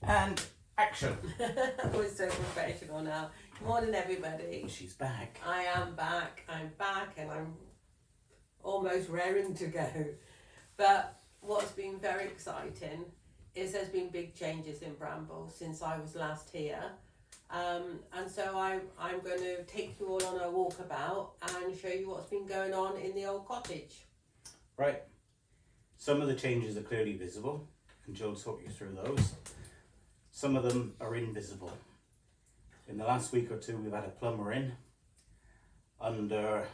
And action. We're so professional now. Morning, everybody. She's back. I am back. I'm back and I'm almost raring to go. But what's been very exciting is there's been big changes in Bramble since I was last here. And so I'm going to take you all on a walkabout and show you what's been going on in the old cottage. Right. Some of the changes are clearly visible, and Jill will talk you through those. Some of them are invisible. In the last week or two, we've had a plumber in under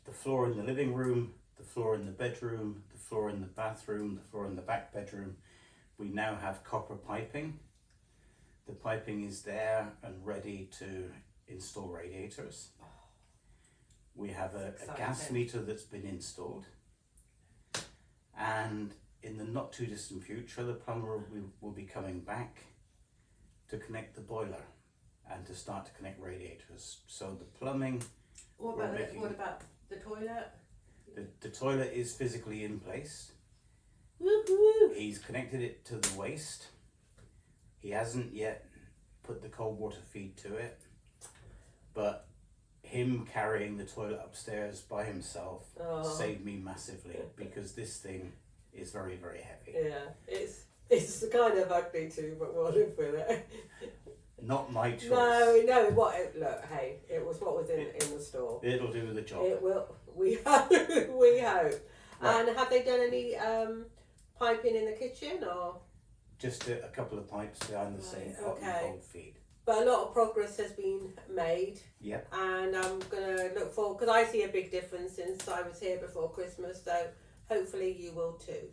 the floor in the living room, the floor in the bedroom, the floor in the bathroom, the floor in the back bedroom. We now have copper piping. The piping is there and ready to install radiators. We have a gas meter that's been installed. And in the not too distant future, the plumber will be coming back to connect the boiler and to start to connect radiators. So the plumbing... What about the toilet? The toilet is physically in place. Woo-hoo. He's connected it to the waste. He hasn't yet put the cold water feed to it. But him carrying the toilet upstairs by himself saved me massively, because this thing is very, very heavy. Yeah, it's kind of ugly too, but we'll live with it. Not my choice. No. Look, hey, it was what was in the store. It'll do the job. It will. We hope. We hope. Right. And have they done any piping in the kitchen or? Just a couple of pipes behind the sink, hot and cold feed. But a lot of progress has been made. Yep. And I'm gonna look forward, because I see a big difference since I was here before Christmas. So hopefully you will too.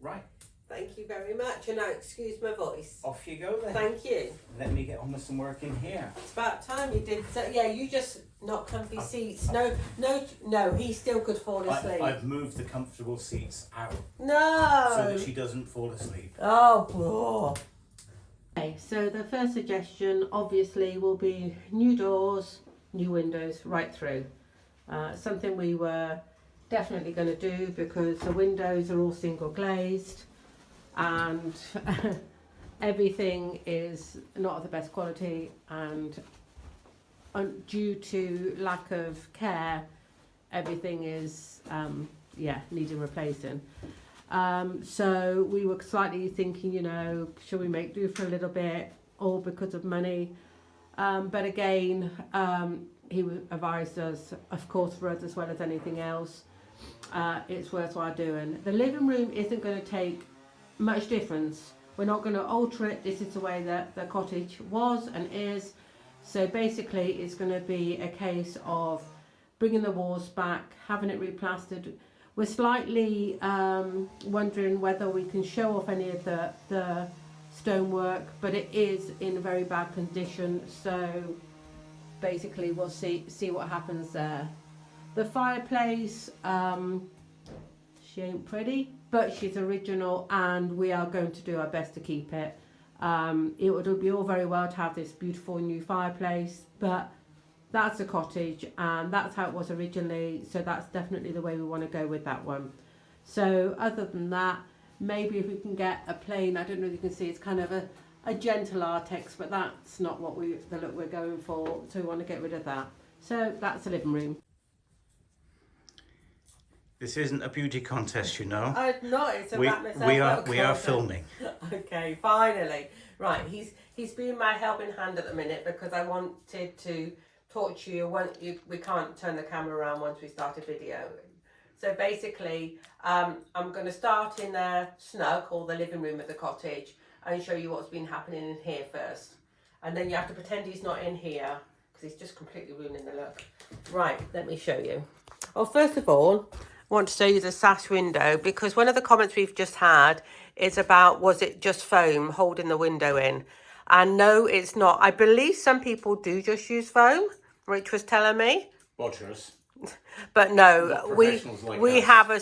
Right. Thank you very much. And now excuse my voice. Off you go then. Thank you. Let me get on with some work in here. It's about time you did. So yeah, you just not comfy seats. No. He still could fall asleep. I've moved the comfortable seats out No. so that she doesn't fall asleep. Oh, bro. Okay, so the first suggestion obviously will be new doors, new windows right through. Something we were definitely going to do because the windows are all single glazed and everything is not of the best quality, and due to lack of care everything is needing replacing. So we were slightly thinking, should we make do for a little bit, all because of money? But again, he advised us, of course, for us as well as anything else, it's worthwhile doing. The living room isn't going to take much difference. We're not going to alter it. This is the way that the cottage was and is. So basically, it's going to be a case of bringing the walls back, having it replastered. We're slightly wondering whether we can show off any of the stonework, but it is in a very bad condition. So basically, we'll see what happens there. The fireplace, she ain't pretty, but she's original, and we are going to do our best to keep it. It would be all very well to have this beautiful new fireplace, but that's a cottage and that's how it was originally, so that's definitely the way we want to go with that one. So other than that, maybe if we can get a plain, I don't know if you can see, it's kind of a gentle Artex, but that's not what the look we're going for, so we want to get rid of that. So that's the living room. This isn't a beauty contest, you know. Not. It's a we are filming. Okay, finally. Right, he's been my helping hand at the minute because I wanted to talk to you. We can't turn the camera around once we start a video. So basically, I'm going to start in the snug, or the living room of the cottage, and show you what's been happening in here first. And then you have to pretend he's not in here because he's just completely ruining the look. Right, let me show you. Well, first of all, I want to show you the sash window, because one of the comments we've just had is about, was it just foam holding the window in? And no, it's not. I believe some people do just use foam, Rich was telling me. Watchers. But no, we have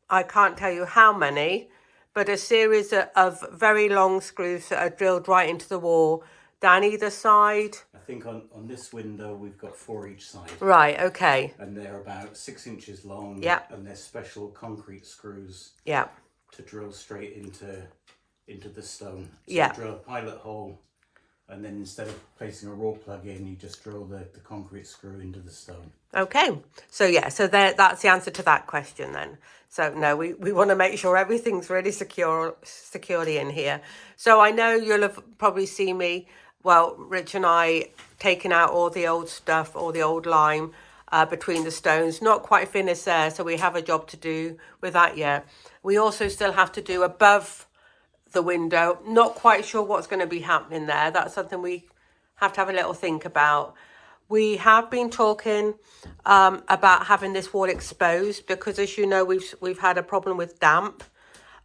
I can't tell you how many, but a series of very long screws that are drilled right into the wall down either side. I think on this window we've got 4 each side. Right, okay. And they're about 6 inches long. Yeah. And they're special concrete screws. Yeah. To drill straight into into the stone. So Yeah. you drill a pilot hole, and then instead of placing a raw plug in, you just drill the concrete screw into the stone. Okay, so yeah, so that's the answer to that question then. So no, we want to make sure everything's really securely in here. So I know you'll have probably seen me, well, Rich and I, taking out all the old stuff, all the old lime between the stones. Not quite finished there, so we have a job to do with that yet. We also still have to do above the window. Not quite sure what's going to be happening there. That's something we have to have a little think about. We have been talking about having this wall exposed because, as you know, we've had a problem with damp,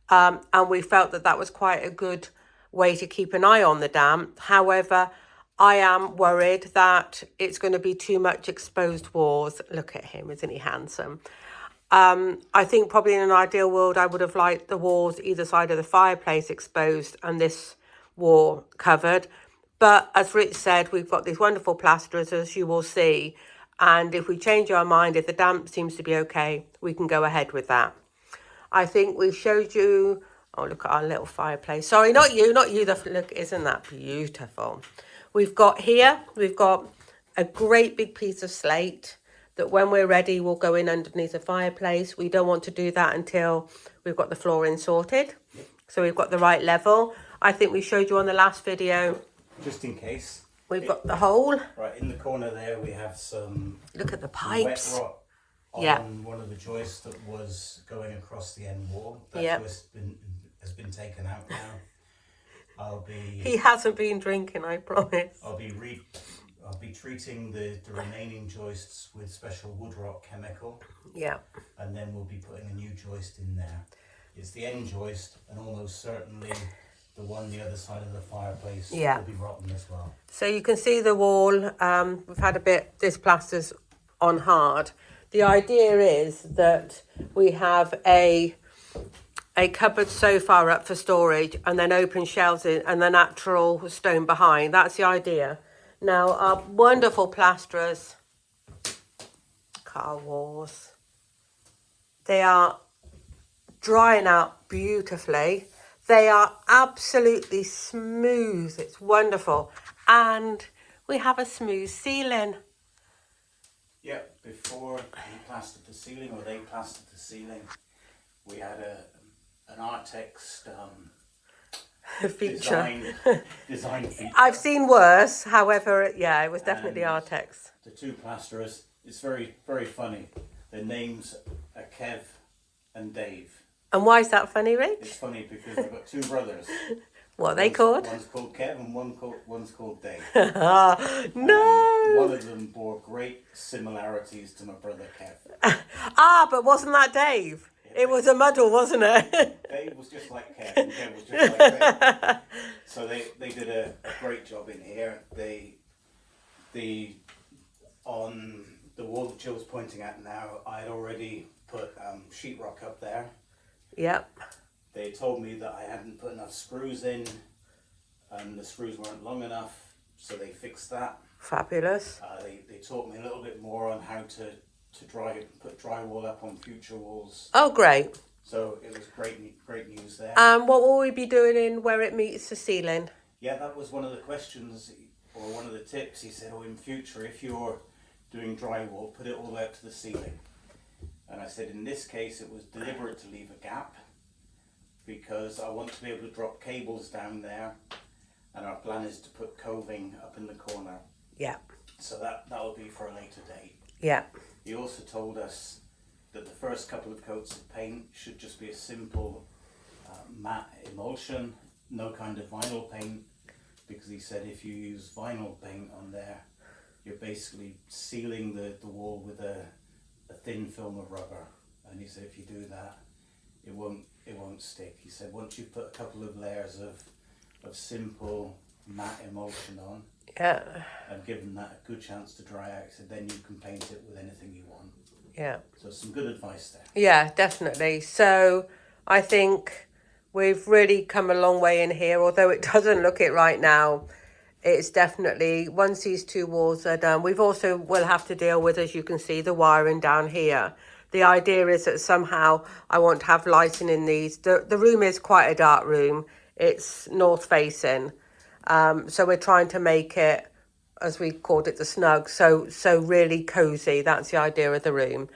and we felt that was quite a good way to keep an eye on the damp. However, I am worried that it's going to be too much exposed walls. Look at him, isn't he handsome? I think probably in an ideal world, I would have liked the walls either side of the fireplace exposed and this wall covered. But as Rich said, we've got these wonderful plasterers, as you will see. And if we change our mind, if the damp seems to be okay, we can go ahead with that. I think we showed you, oh, look at our little fireplace. Sorry, not you. Look, isn't that beautiful? We've got a great big piece of slate that when we're ready, will go in underneath the fireplace. We don't want to do that until we've got the flooring sorted. So we've got the right level. I think we showed you on the last video. Just in case. We've got the hole. Right, in the corner there we have some Look at the wet pipes. rot on one of the joists that was going across the end wall. That joist has been taken out now. He hasn't been drinking, I promise. I'll be treating the remaining joists with special wood rot chemical. Yeah. And then we'll be putting a new joist in there. It's the end joist, and almost certainly the one the other side of the fireplace will be rotten as well. So you can see the wall. We've had a bit, this plaster's on hard. The idea is that we have a cupboard sofa up for storage and then open shelves in and the natural stone behind. That's the idea. Now our wonderful plasterers, car walls, they are drying out beautifully. They are absolutely smooth. It's wonderful. And we have a smooth ceiling. Yeah, before we plastered the ceiling, or they plastered the ceiling, we had an Artex feature. Design feature. I've seen worse. However, yeah, it was definitely Artex. The two plasterers, it's very, very funny. Their names are Kev and Dave. And why is that funny, Rich? It's funny because I've got two brothers. What are they called? One's called Kev and one's called Dave. No! One of them bore great similarities to my brother Kev. But wasn't that Dave? Yeah, it was a muddle, wasn't it? Dave was just like Kev and Kev was just like Dave. So they did a great job in here. On the wall that Jill's pointing at now, I had already put sheetrock up there. Yep. They told me that I hadn't put enough screws in and the screws weren't long enough, so they fixed that. Fabulous. They taught me a little bit more on how to put drywall up on future walls. Oh, great. So it was great news there. What will we be doing in where it meets the ceiling? Yeah, that was one of the questions, or one of the tips. He said, in future, if you're doing drywall, put it all the way up to the ceiling. And I said, in this case, it was deliberate to leave a gap because I want to be able to drop cables down there, and our plan is to put coving up in the corner. Yeah. So that will be for a later date. Yeah. He also told us that the first couple of coats of paint should just be a simple matte emulsion, no kind of vinyl paint, because he said if you use vinyl paint on there, you're basically sealing the wall with a thin film of rubber, and he said if you do that, it won't stick. He said once you put a couple of layers of simple matte emulsion on, and given that a good chance to dry out, he said then you can paint it with anything you want. Yeah. So some good advice there. Yeah, definitely. So I think we've really come a long way in here, although it doesn't look it right now. It's definitely, once these two walls are done, we've also will have to deal with, as you can see, the wiring down here. The idea is that somehow I want to have lighting in these. The room is quite a dark room. it's north facing. So we're trying to make it, as we called it, the snug. So really cozy. That's the idea of the room.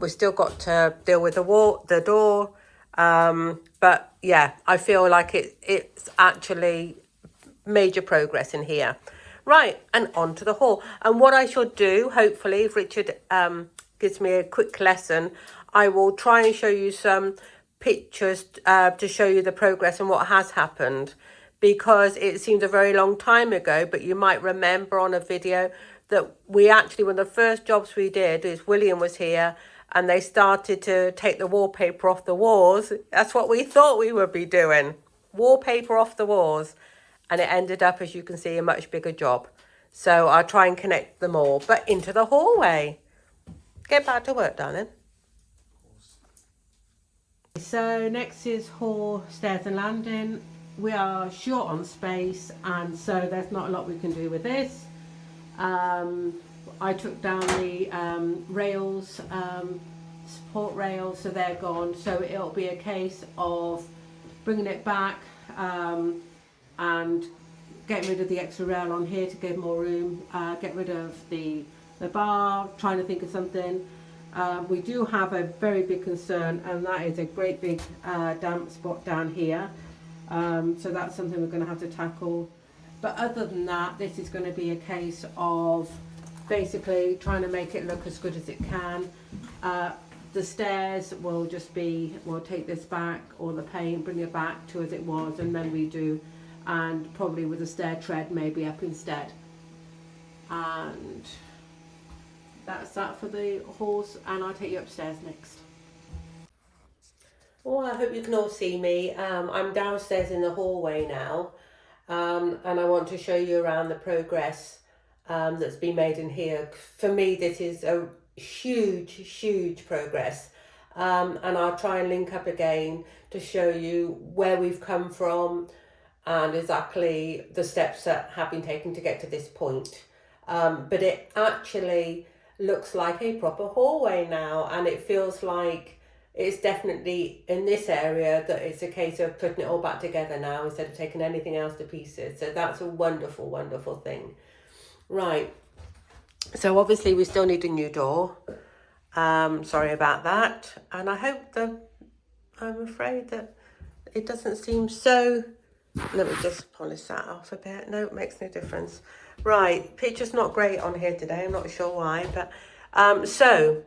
We've still got to deal with the door. But yeah, I feel like it's actually major progress in here. Right, and on to the hall. And what I shall do, hopefully, if Richard gives me a quick lesson, I will try and show you some pictures to show you the progress and what has happened, because it seems a very long time ago, but you might remember on a video that we actually, one of the first jobs we did is William was here and they started to take the wallpaper off the walls. That's what we thought we would be doing, wallpaper off the walls. And it ended up, as you can see, a much bigger job. So I'll try and connect them all. But into the hallway. Get back to work, darling. So next is hall, stairs and landing. We are short on space, and so there's not a lot we can do with this. I took down the rails, support rails, so they're gone. So it'll be a case of bringing it back, and getting rid of the extra rail on here to give more room, get rid of the bar, trying to think of something. We do have a very big concern, and that is a great big damp spot down here. So that's something we're going to have to tackle. But other than that, this is going to be a case of basically trying to make it look as good as it can. The stairs will just be, we'll take this back, or the paint, bring it back to as it was, and then redo. And probably with a stair tread maybe up instead. And that's that for the halls, and I'll take you upstairs next. Well, I hope you can all see me. I'm downstairs in the hallway now, and I want to show you around the progress that's been made in here. For me, this is a huge progress, and I'll try and link up again to show you where we've come from and exactly the steps that have been taken to get to this point. But it actually looks like a proper hallway now, and it feels like it's definitely in this area that it's a case of putting it all back together now instead of taking anything else to pieces. So that's a wonderful thing. Right, so obviously we still need a new door. Sorry about that, and I hope I'm afraid that it doesn't seem so. Let me just polish that off a bit. No, it makes no difference. Right, picture's not great on here today. I'm not sure why, but so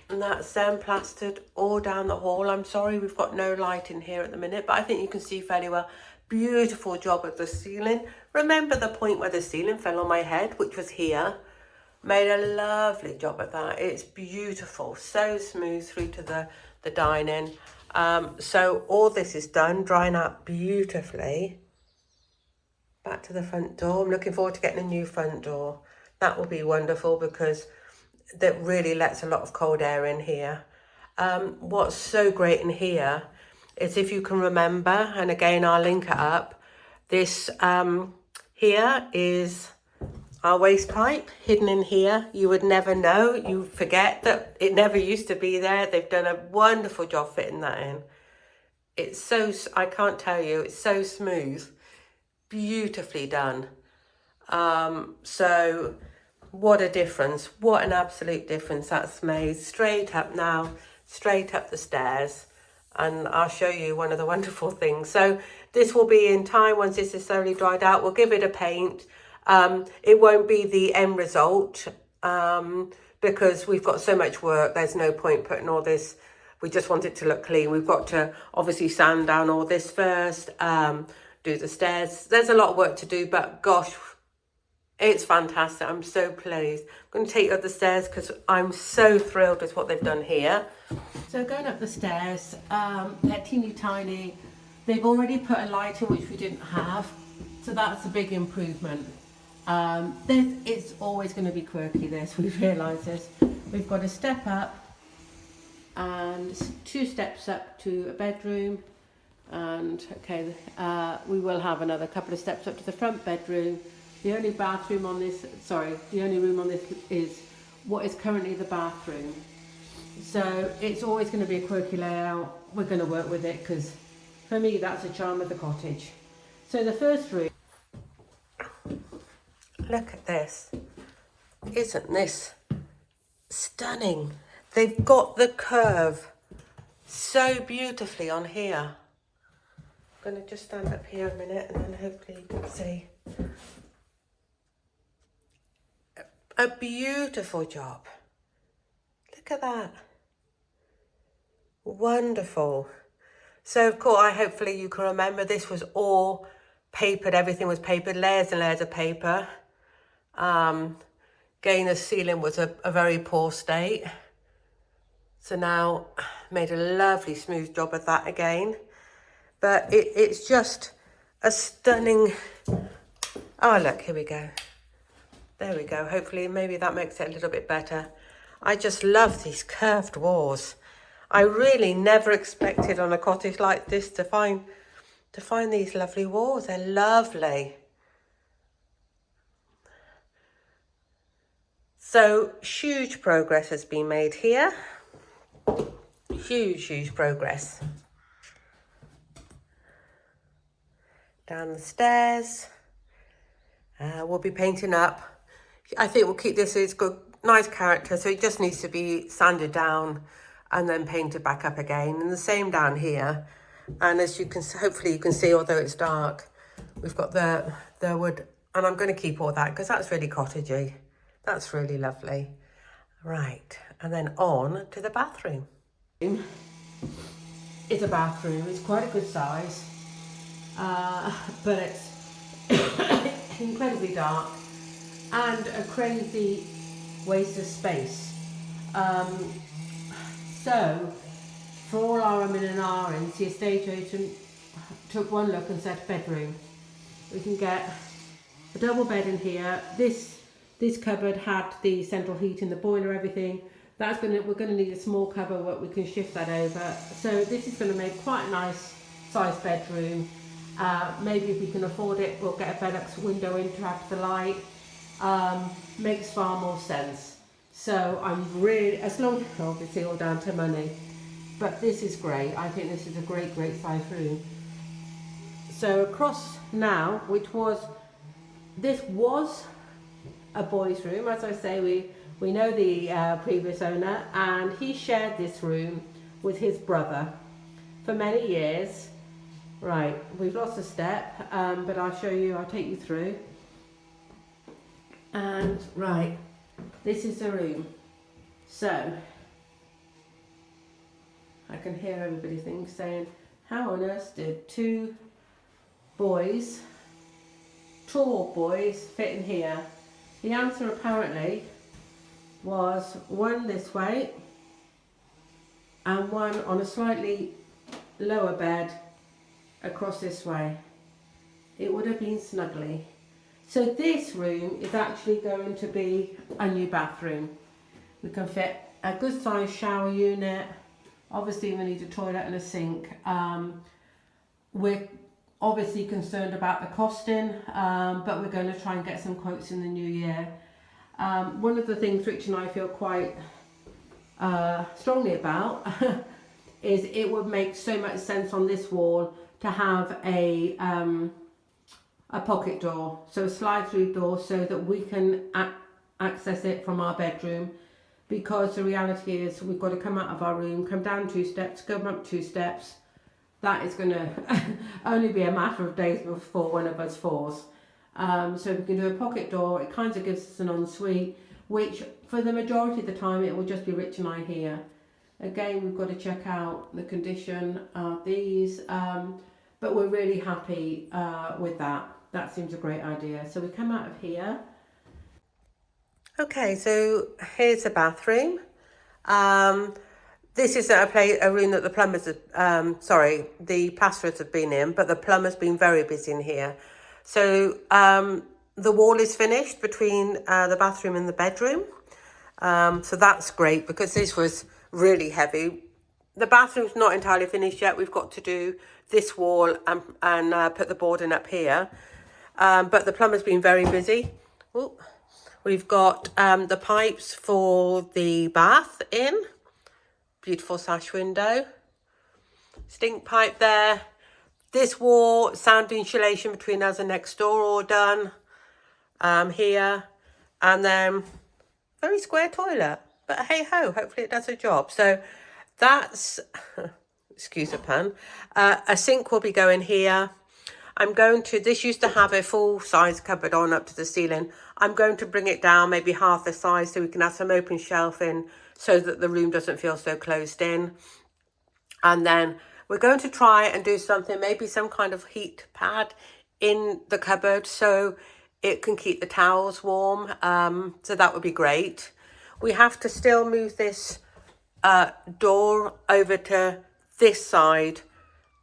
and that's plastered all down the hall. I'm sorry we've got no light in here at the minute, but I think you can see fairly well. Beautiful job of the ceiling. Remember the point where the ceiling fell on my head, which was here? Made a lovely job of that. It's beautiful, so smooth through to the dining. So all this is done, drying out beautifully. Back to the front door. I'm looking forward to getting a new front door. That will be wonderful because that really lets a lot of cold air in here. What's so great in here is, if you can remember, and again I'll link it up, this here is our waste pipe hidden in here. You would never know. You forget that it never used to be there. They've done a wonderful job fitting that in. It's so, I can't tell you, it's so smooth, beautifully done. So what a difference, what an absolute difference that's made. Straight up now, straight up the stairs. And I'll show you one of the wonderful things. So this will be in time, once this is thoroughly dried out, we'll give it a paint. It won't be the end result because we've got so much work. There's no point putting all this. We just want it to look clean. We've got to obviously sand down all this first, do the stairs. There's a lot of work to do, but gosh, it's fantastic. I'm so pleased. I'm going to take you up the stairs because I'm so thrilled with what they've done here. So going up the stairs, they're teeny tiny. They've already put a light in, which we didn't have. So that's a big improvement. It's always going to be quirky, this, we've realised this. We've got a step up and 2 steps up to a bedroom, and okay, we will have another couple of steps up to the front bedroom. The only bathroom on this, the only room on this is what is currently the bathroom. So it's always going to be a quirky layout. We're going to work with it because For me, that's the charm of the cottage. So the first room. Look at this. Isn't this stunning? They've got the curve so beautifully on here. I'm going to just stand up here a minute and then hopefully you can see. A beautiful job. Look at that. Wonderful. So of course, hopefully you can remember this was all papered. Everything was papered, layers and layers of paper. Again, the ceiling was a very poor state. So now made a lovely smooth job of that again. But it's just a stunning, oh look, here we go. There we go. Hopefully maybe that makes it a little bit better. I just love these curved walls. I really never expected on a cottage like this to find these lovely walls. They're lovely. So huge progress has been made here. Huge progress. Down the stairs. We'll be painting up. I think we'll keep this, it's got nice character, so it just needs to be sanded down and then painted back up again. And the same down here. And as you can, hopefully you can see, although it's dark, we've got the wood, and I'm going to keep all that because that's really cottagey. That's really lovely. Right, and then on to the bathroom. It's a bathroom. It's quite a good size, but it's incredibly dark and a crazy waste of space. So, for all our and ahs, the estate agent took one look and said bedroom. We can get a double bed in here. This cupboard had the central heating, the boiler, everything. We're gonna need a small cupboard where we can shift that over. So this is gonna make quite a nice sized bedroom. Maybe if we can afford it, we'll get a Velux window in to have the light. Makes far more sense. So I'm really, as long as obviously all down to money, but this is great. I think this is a great size room. So across now, this was a boys' room. As I say, we know the previous owner, and he shared this room with his brother for many years. Right, we've lost a step, but I'll take you through. And right, this is the room. So I can hear everybody saying, how on earth did two boys, tall boys, fit in here? The answer apparently was one this way and one on a slightly lower bed across this way. It would have been snuggly. So this room is actually going to be a new bathroom. We can fit a good sized shower unit. Obviously we need a toilet and a sink. We're obviously concerned about the costing, but we're going to try and get some quotes in the new year. One of the things Rich and I feel quite strongly about is it would make so much sense on this wall to have a pocket door, so a slide through door, so that we can access it from our bedroom, because the reality is we've got to come out of our room, come down 2 steps, go up 2 steps. That is going to only be a matter of days before one of us falls. So we can do a pocket door. It kind of gives us an ensuite, which for the majority of the time it will just be Rich and I here. Again, we've got to check out the condition of these, but we're really happy with that. That seems a great idea. So we come out of here. Okay, so here's the bathroom. This isn't a room that the plumbers, the plasterers have been in, but the plumber's been very busy in here. So the wall is finished between the bathroom and the bedroom. So that's great, because this was really heavy. The bathroom's not entirely finished yet. We've got to do this wall and put the boarding up here. But the plumber's been very busy. Ooh. We've got the pipes for the bath in. Beautiful sash window. Stink pipe there. This wall, sound insulation between us and next door all done. Here. And then very square toilet. But hey ho, hopefully it does a job. So that's, excuse the pun, a sink will be going here. I'm going to, this used to have a full size cupboard on up to the ceiling. I'm going to bring it down maybe half the size so we can have some open shelving so that the room doesn't feel so closed in. And then we're going to try and do something, maybe some kind of heat pad in the cupboard so it can keep the towels warm. So that would be great. We have to still move this door over to this side,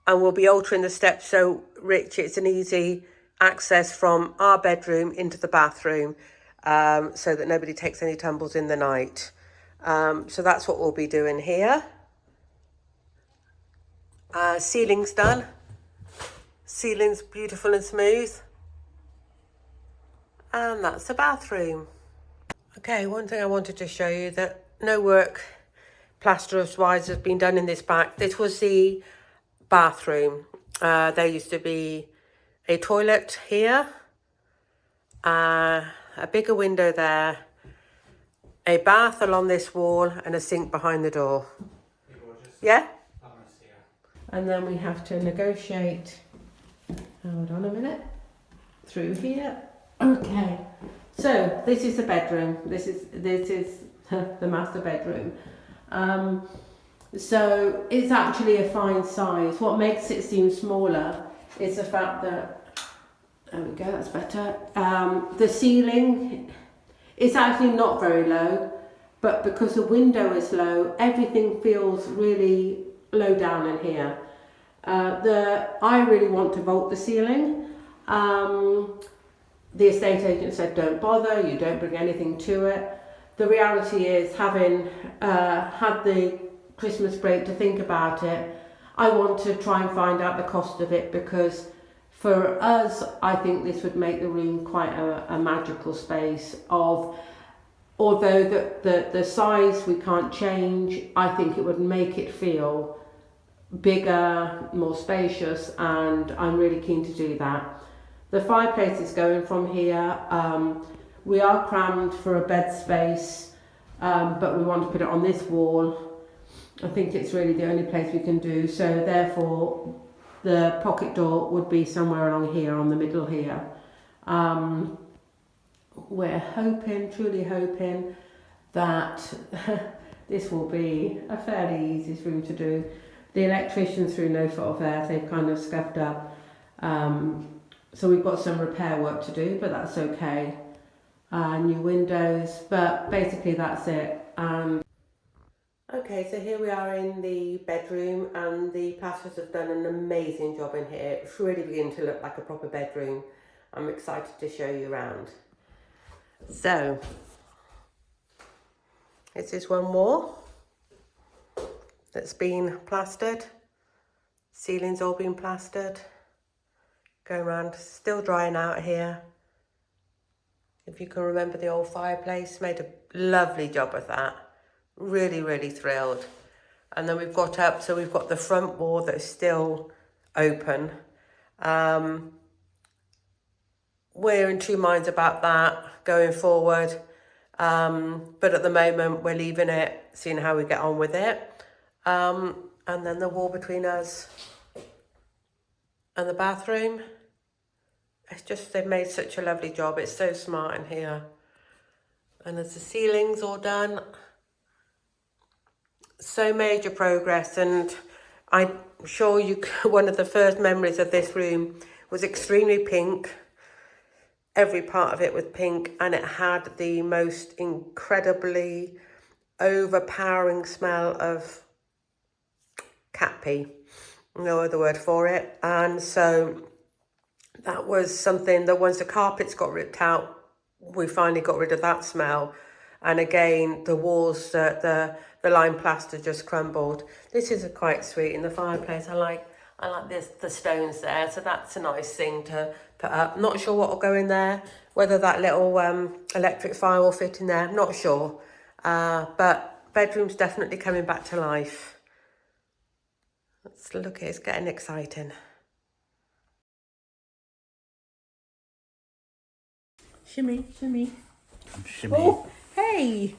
and we'll be altering the steps so Rich, it's an easy access from our bedroom into the bathroom, so that nobody takes any tumbles in the night. So that's what we'll be doing here. Ceiling's done. Ceiling's beautiful and smooth. And that's the bathroom. Okay, one thing I wanted to show you, that no work plasterers-wise has been done in this back. This was the bathroom. There used to be a toilet here, a bigger window there, a bath along this wall, and a sink behind the door. Yeah? And then we have to negotiate, hold on a minute, through here. Okay, so this is the bedroom. This is the master bedroom. So it's actually a fine size. What makes it seem smaller is the fact that, there we go, that's better. The ceiling is actually not very low, but because the window is low, everything feels really low down in here. I really want to vault the ceiling. The estate agent said don't bother, you don't bring anything to it. The reality is, having had the Christmas break to think about it, I want to try and find out the cost of it, because for us, I think this would make the room quite a magical space. Although the size we can't change, I think it would make it feel bigger, more spacious, and I'm really keen to do that. The fireplace is going from here. We are crammed for a bed space, but we want to put it on this wall. I think it's really the only place we can do, so therefore the pocket door would be somewhere along here, on the middle here. We're hoping, truly hoping, that this will be a fairly easy room to do. The electricians, through no fault of theirs, they've kind of scuffed up. So we've got some repair work to do, but that's okay. New windows, but basically that's it. Okay, so here we are in the bedroom, and the plasterers have done an amazing job in here. It's really beginning to look like a proper bedroom. I'm excited to show you around. So, this is one wall that's been plastered. Ceiling's all been plastered. Going around, still drying out here. If you can remember the old fireplace, made a lovely job of that. Really, really thrilled. And then we've got up, so we've got the front wall that's still open. We're in two minds about that going forward. But at the moment, we're leaving it, seeing how we get on with it. And then the wall between us and the bathroom. It's just, they've made such a lovely job. It's so smart in here. And as the ceiling's all done, so major progress. And I'm sure one of the first memories of this room was extremely pink. Every part of it was pink, and it had the most incredibly overpowering smell of cat pee. No other word for it. And so that was something that once the carpets got ripped out, we finally got rid of that smell. And again, the walls, the lime plaster just crumbled. This is quite sweet in the fireplace. I like the stones there, so that's a nice thing to put up. Not sure what will go in there, whether that little electric fire will fit in there, not sure. But bedroom's definitely coming back to life. Let's look, it's getting exciting. Shimmy, shimmy. Shimmy. Oh, hey.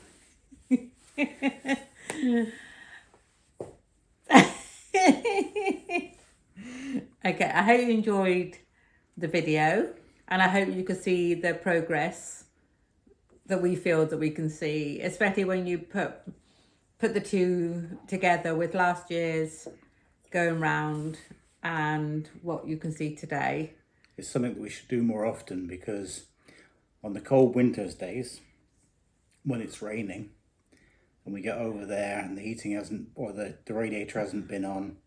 Okay, I hope you enjoyed the video, and I hope you could see the progress that we feel that we can see, especially when you put the two together with last year's going round and what you can see today. It's something that we should do more often, because on the cold winter's days, when it's raining, and we get over there and the heating hasn't, or the radiator hasn't been on,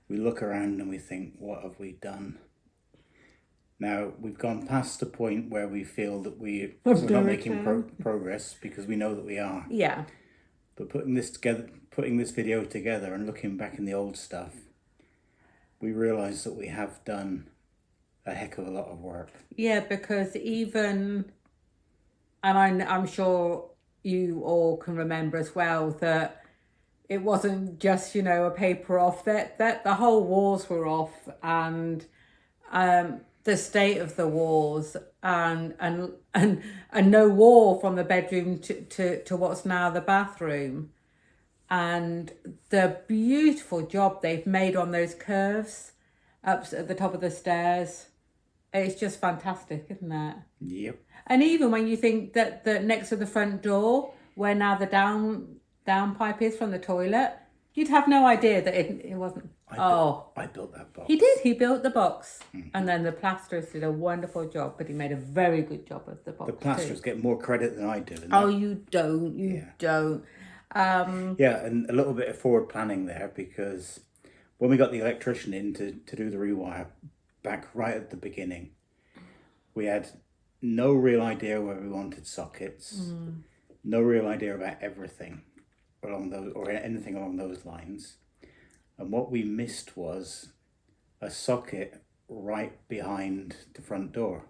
we look around and we think, what have we done? Now, we've gone past the point where we feel that we're not making progress, because we know that we are. Yeah. But putting this video together and looking back in the old stuff, we realise that we have done a heck of a lot of work. Yeah, because even, and I'm sure you all can remember as well, that it wasn't just, a paper off, that the whole walls were off, and the state of the walls, and no wall from the bedroom to what's now the bathroom, and the beautiful job they've made on those curves up at the top of the stairs. It's just fantastic, isn't it? Yep. And even when you think that next to the front door, where now the down pipe is from the toilet, you'd have no idea that it wasn't. I built that box. He did. He built the box. Mm-hmm. And then the plasterers did a wonderful job, but he made a very good job of the box. The plasterers get more credit than I do. Oh, you don't. You don't. Yeah, and a little bit of forward planning there, because when we got the electrician in to do the rewire back right at the beginning, we had no real idea where we wanted sockets, no real idea about everything along those, or anything along those lines. And what we missed was a socket right behind the front door,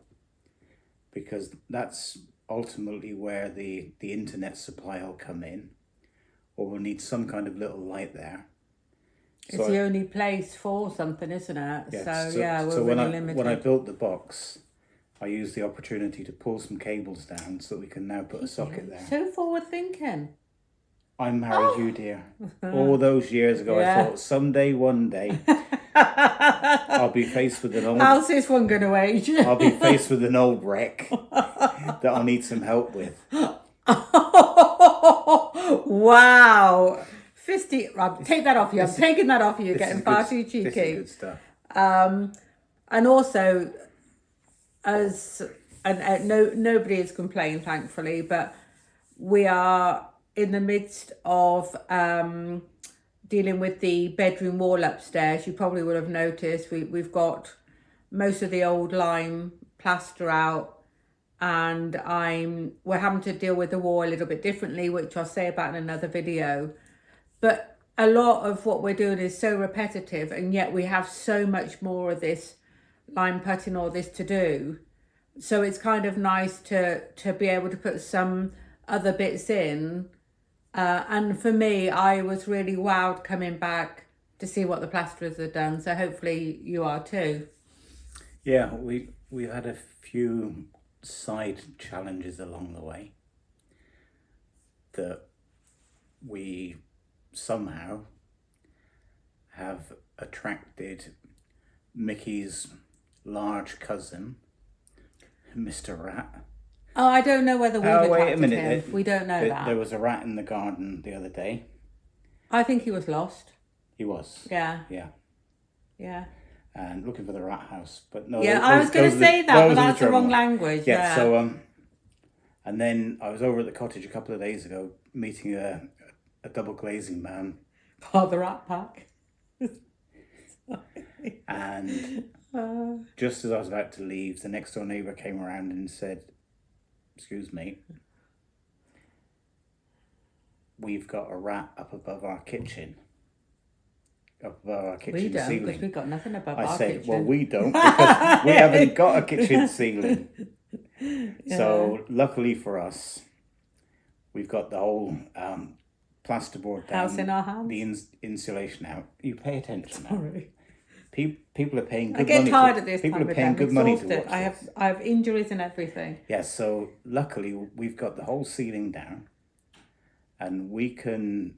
because that's ultimately where the internet supply will come in, or we'll need some kind of little light there. It's the only place for something, isn't it? Yeah, we're really limited. When I built the box, I used the opportunity to pull some cables down so that we can now put a socket there. So forward thinking. I married you, dear. All those years ago, I thought someday, one day, I'll be faced with an old... How's this one going to age? I'll be faced with an old wreck that I'll need some help with. Wow. 50... Take that off you. I'm taking that off you. You're getting far too cheeky. This is good stuff. And also, nobody has complained, thankfully, but we are in the midst of dealing with the bedroom wall upstairs. You probably would have noticed we've got most of the old lime plaster out, and we're having to deal with the wall a little bit differently, which I'll say about in another video. But a lot of what we're doing is so repetitive, and yet we have so much more of this lime putting or this to do. So it's kind of nice to be able to put some other bits in. And for me, I was really wowed coming back to see what the plasterers have done. So hopefully you are too. Yeah, we've had a few side challenges along the way that we somehow have attracted Mickey's large cousin, Mr. Rat. Oh, I don't know whether we've attracted him. Minute. We don't know that. There was a rat in the garden the other day. I think he was lost. He was. Yeah. Yeah. Yeah. And looking for the rat house, but no. Yeah, I was going to say that, but that's the wrong language. Yeah. So and then I was over at the cottage a couple of days ago, meeting a double glazing man. Part of the rat pack. And just as I was about to leave, the next door neighbour came around and said, "Excuse me, we've got a rat up above our kitchen." Up above our kitchen we don't, ceiling. because we've got nothing above our I said, kitchen. well, we don't, because we haven't got a kitchen ceiling. Yeah. So luckily for us, we've got the whole plasterboard down. House in our hands. The insulation out. You pay attention now. Sorry. people are paying good I get money. tired of this People time are with paying them. good money to Exhausted. watch this. I have injuries and everything. Yeah, so luckily we've got the whole ceiling down, and we can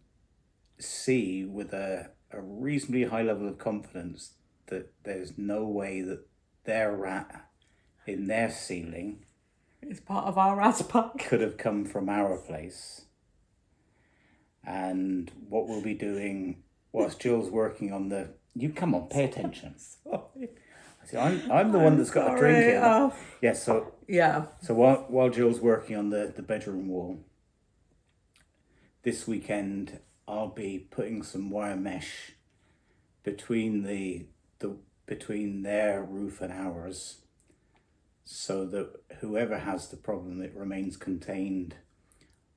see with a reasonably high level of confidence that there's no way that their rat in their ceiling It's part of our aspac. could have come from our place. And what we'll be doing whilst Jill's working on the... You come on, pay attention. Sorry. See, I'm the one that's got a drink here. Oh. Yeah, so Yeah. while Jill's working on the bedroom wall, this weekend I'll be putting some wire mesh between between their roof and ours, so that whoever has the problem, it remains contained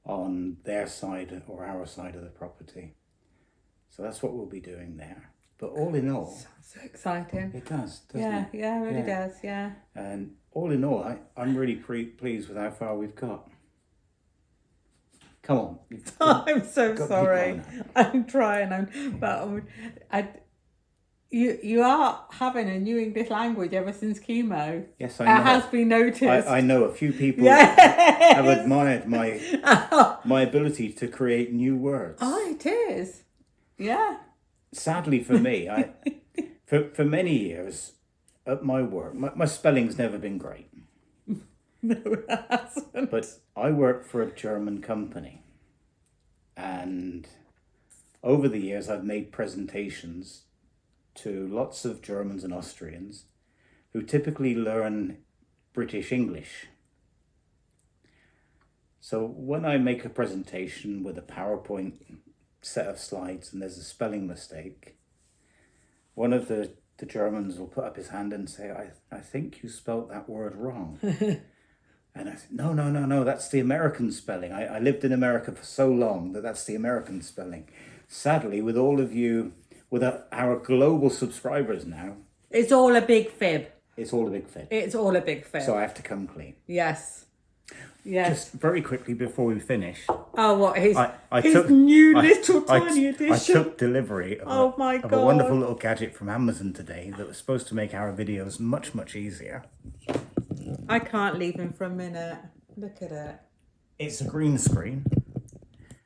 on their side or our side of the property. So that's what we'll be doing there. But all in all, So exciting. it does, doesn't Yeah, it? yeah, it really Yeah. does, yeah. And all in all, I'm really pleased with how far we've got. Come on. you've got- I'm so got to keep sorry. going now. I'm trying, you are having a new English language ever since chemo. Yes, I It know. has been noticed. I know a few people Yes. have admired my ability to create new words. Oh, it is. Yeah. Sadly for me, for many years at my work, my spelling's never been great. No, it hasn't. But I work for a German company, and over the years I've made presentations to lots of Germans and Austrians who typically learn British English. So when I make a presentation with a PowerPoint set of slides and there's a spelling mistake, one of the Germans will put up his hand and say, I think you spelt that word wrong. And I said, no, that's the American spelling. I lived in America for so long that's the American spelling. Sadly, with all of you, with our global subscribers now, It's all a big fib. it's all a big fit. It's all a big fib. So I have to come clean. Yes. Yes. Just very quickly before we finish, Oh, what? His took new I- little I- tiny I edition. took delivery of, Oh my of a God. wonderful little gadget from Amazon today that was supposed to make our videos much, much easier. I can't leave him for a minute. Look at it. It's a green screen,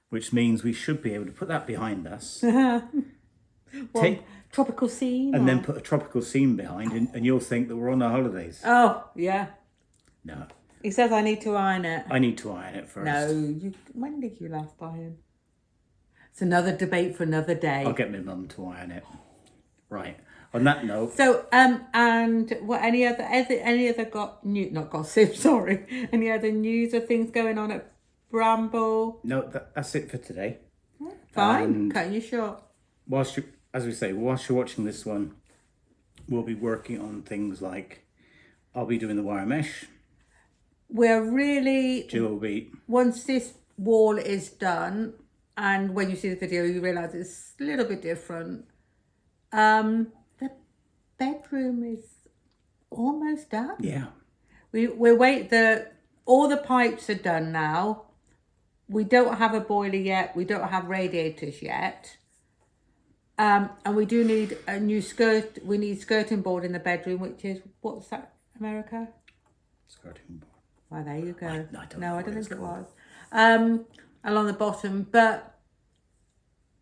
which means we should be able to put that behind us. Well, Take- tropical scene. and or- then put a tropical scene behind, and you'll think that we're on our holidays. Oh, yeah. No, He says I need to iron it. I need to iron it first. No, when did you last iron? It's another debate for another day. I'll get my mum to iron it. Right. On that note, So, and what? Any other not gossip? Sorry. Any other news or things going on at Bramble? no, that's it for today. Fine. And- Cutting you short. Whilst you're watching this one, we'll be working on things like, I'll be doing the wire mesh. We're really Jill will be, once this wall is done, and when you see the video, you realise it's a little bit different. The bedroom is almost done. yeah. All the pipes are done now. We don't have a boiler yet. We don't have radiators yet. And we do need a new skirt. We need skirting board in the bedroom, which is, what's that, America? Skirting board. Well, there you go. I don't No, know I what don't it's think it called. was. Along the bottom, but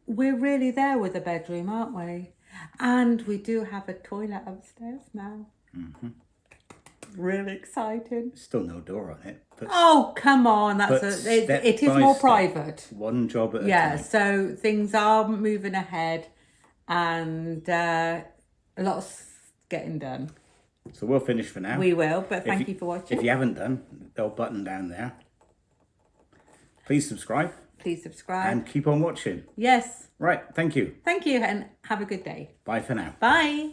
we're really there with the bedroom, aren't we? And we do have a toilet upstairs now. Mm-hmm. Really exciting. Still no door on it. But Oh, come on. But It is step more by step, private. one job at a Yeah, time. so things are moving ahead and a lot's getting done. So we'll finish for now. We will, but thank you for watching. If you haven't done, the button down there. Please subscribe Please subscribe. and keep on watching. Yes, Right, thank you. thank you and have a good day. Bye for now. Bye.